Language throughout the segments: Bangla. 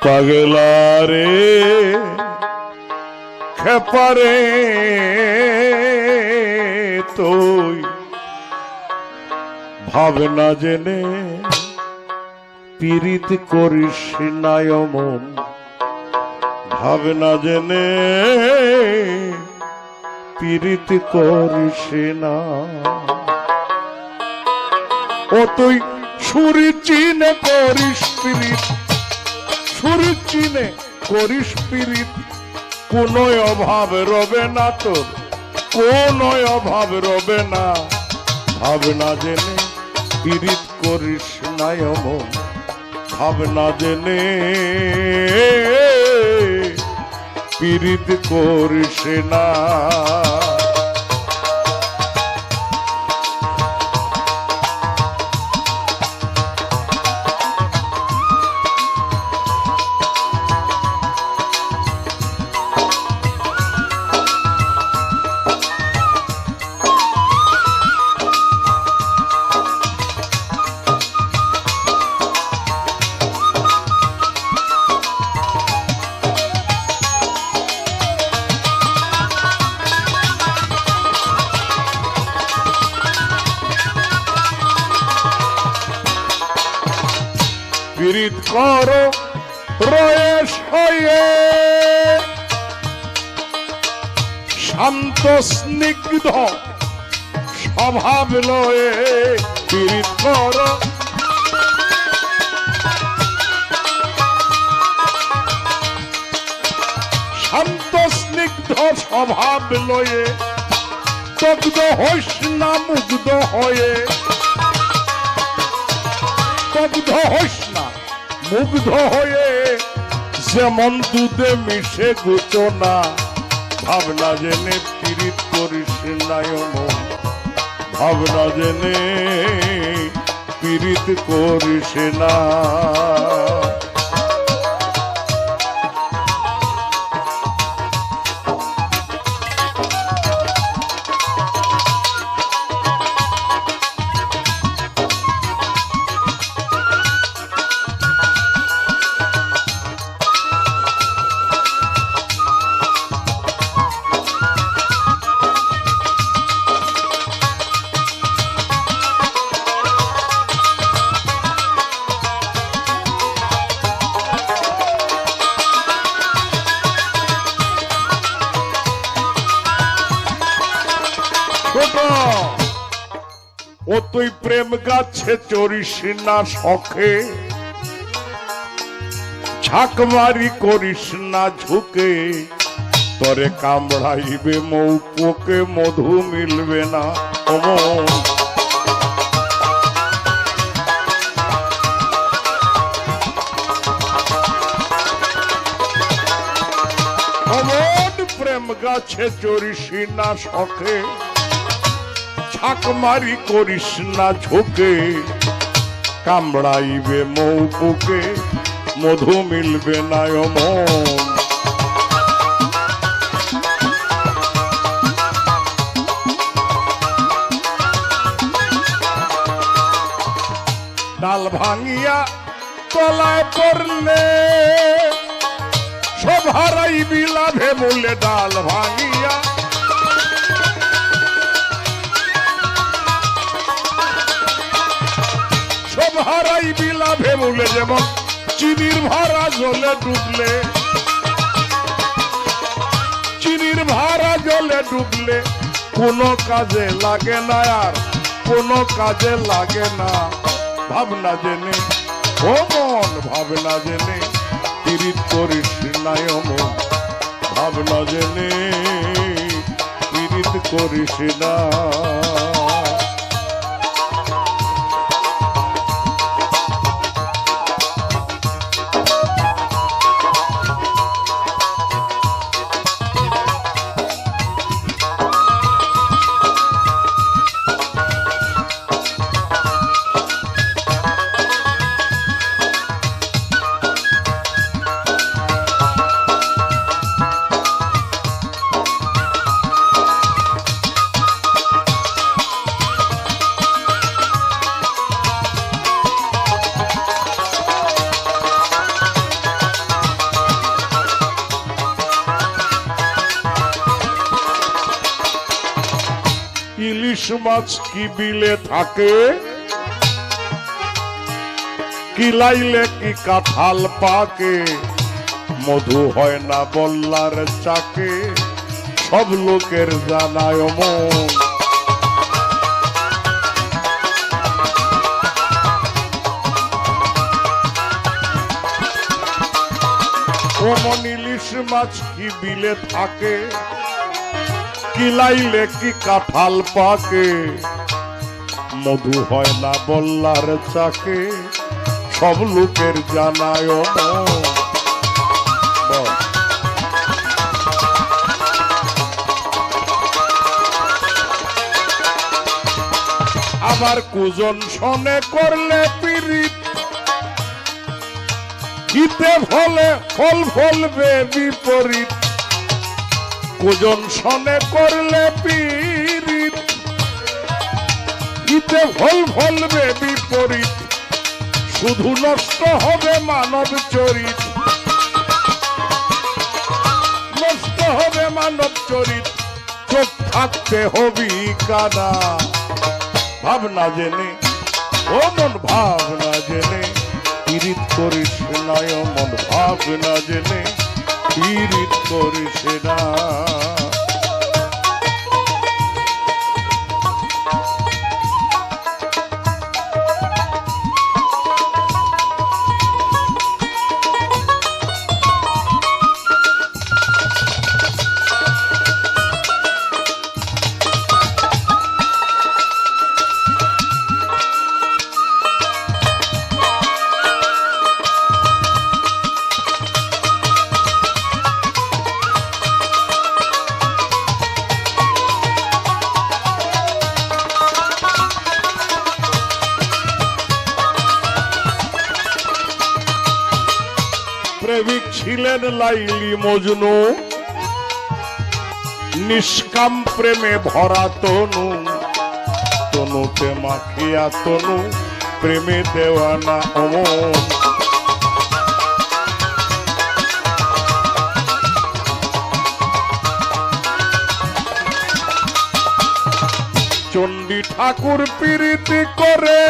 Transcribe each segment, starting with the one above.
পাগলারে খেপারে তুই ভাবনা জেনে পীড়িত করিস নাই মন, ভাবনা জেনে পীড়িত করিস না। ও তুই সুরি চিনে করিস পীড়িত, সুরি চিনে করিস পীড়িত, কোন অভাব রবে না তোর, কোন অভাব রবে না। ভাবনা জেনে পীড়িত করিস নাই মন, ভাবনা জেনে পীড়িত করিস না। পীড়িত করো রয়েস হয়ে শান্ত স্নিগ্ধ স্বভাব লয়ে, পীড়িত করো শান্ত স্নিগ্ধ স্বভাব লয়ে, দগ্ধ হইস না মুগ্ধ হয়ে, দগ্ধ হইস না মুগ্ধ হয়ে, যেমন দুধে মিশে গুচনা। ভাবনা জেনে পীড়িত করিস নাই মন, ভাবনা জেনে পীড়িত করিস না। ও তুই প্রেম গাছে চড়িস না শখে, ঝাঁকমারি করিস না ঝুঁকে, তরে কামড়াইবে মৌ পোকে মধু মিলবে না। অমন অমন প্রেম গাছে চড়িস না শখে, ঝাঁকমারি করিস না ঝোঁকে, কামড়াইবে মৌ পোকে মধু মিলবে না। অমন ডাল ভাঙিয়া তলায় পড়লে সব হারাইবি লাভে মূলে, ডাল ভাঙিয়া হারাইবি লাভে মূলে, যেমন চিনির ভাড়া জলে ডুবলে, চিনির ভাড়া জলে ডুবলে কোনো কাজে লাগে না, আর কোনো কাজে লাগে না। ভাবনা জেনে ও মন, ভাবনা জেনে পীড়িত করিস নাই মন, ভাবনা জেনে পীড়িত করিস না। ইলিশ মাছ কি বিলে থাকে, কিলাইলে কি কাঁঠাল পাকে, মধু হয় না বল্লার চাকে, সব লোকের জানায় মন। ওমন ইলিশ মাছ কি বিলে থাকে, কিলাইলে কি কাঁঠাল পাকে, মধু হয় না বল্লার চাকে, সব লোকের জানায় মন। আবার কুজন শনে করলে পীড়িত, হিতে ফলে ফল ফলবে বিপরীত। কুজন শনে করলে পীড়িত, হিতে ফল ফলবে বিপরীত। শুধু নষ্ট হবে মানব চরিত, নষ্ট হবে মানব চরিত। চোখ থাকতে হবি কানা, ভাবনা জেনে ও মন ভাবনা জেনে পীড়িত করিস নয় মন, ভাবনা জেনে পীড়িত করিস না। প্রেমিক ছিলেন লাইলি মজনু, নিষ্কাম প্রেমে ভরা তনু। তনুতে মাখিয়া তনু, প্রেমে দেওয়ানা অমন। চণ্ডী ঠাকুর পীড়িতি করে,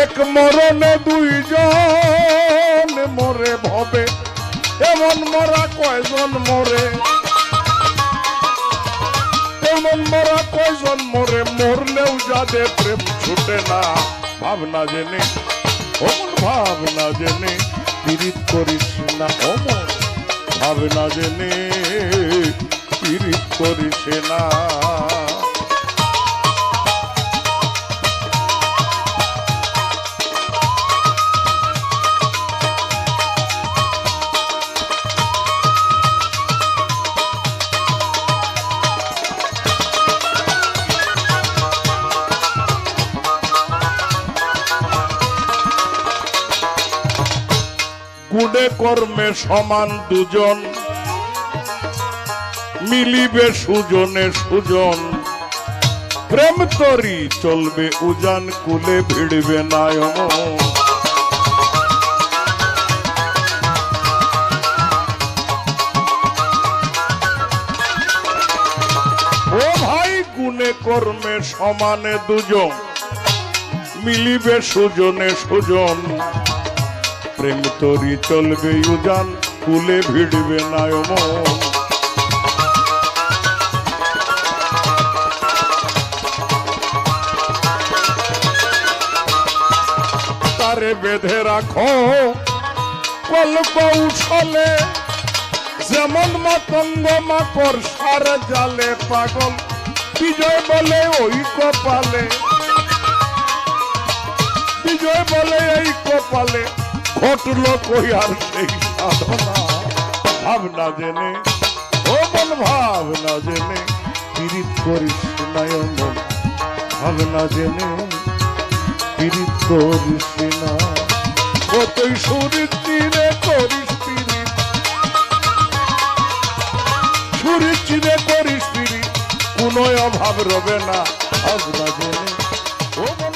এক মরণে দুইজন মরে ভবে। এমন মরা কয়জন মরে, এমন মরা কয়জন মরে। মরলেও যাদের প্রেম ছুটে না, ভাবনা জেনে অমন ভাবনা জেনে পীড়িত করিস না অমন, ভাবনা জেনে পীড়িত করিস না। গুণে কর্মে সমান দুজন, মিলিবে সুজনে সুজন। প্রেম তরি চলবে উজান কুলে, ভিড়বে নায়ন। ও ভাই গুণে কর্মে সমানে দুজন, মিলিবে সুজনে সুজন। প্রেম তরি চলবে উজান কুলে, ভিড়বে নায়ন। তারে বেঁধে রাখো কল কৌশলে, যেমন মাতঙ্গ মাকড় সার জালে। পাগল বিজয় বলে ওই কপালে, বিজয় বলে এই কপালে। ঘটল কই আর সেই সাধনা, ভাবনা জেনে ও মন ভাবনা জেনে পীড়িত করিস নয়ন। ভাবনা জেনে পীড়িত করিস না, ও তুই সুরির তীরে করিস পীড়িত, সুরির তীরে করিস পীড়িত। কোনো অভাব রবে না, ভাবনা জেনে ও মন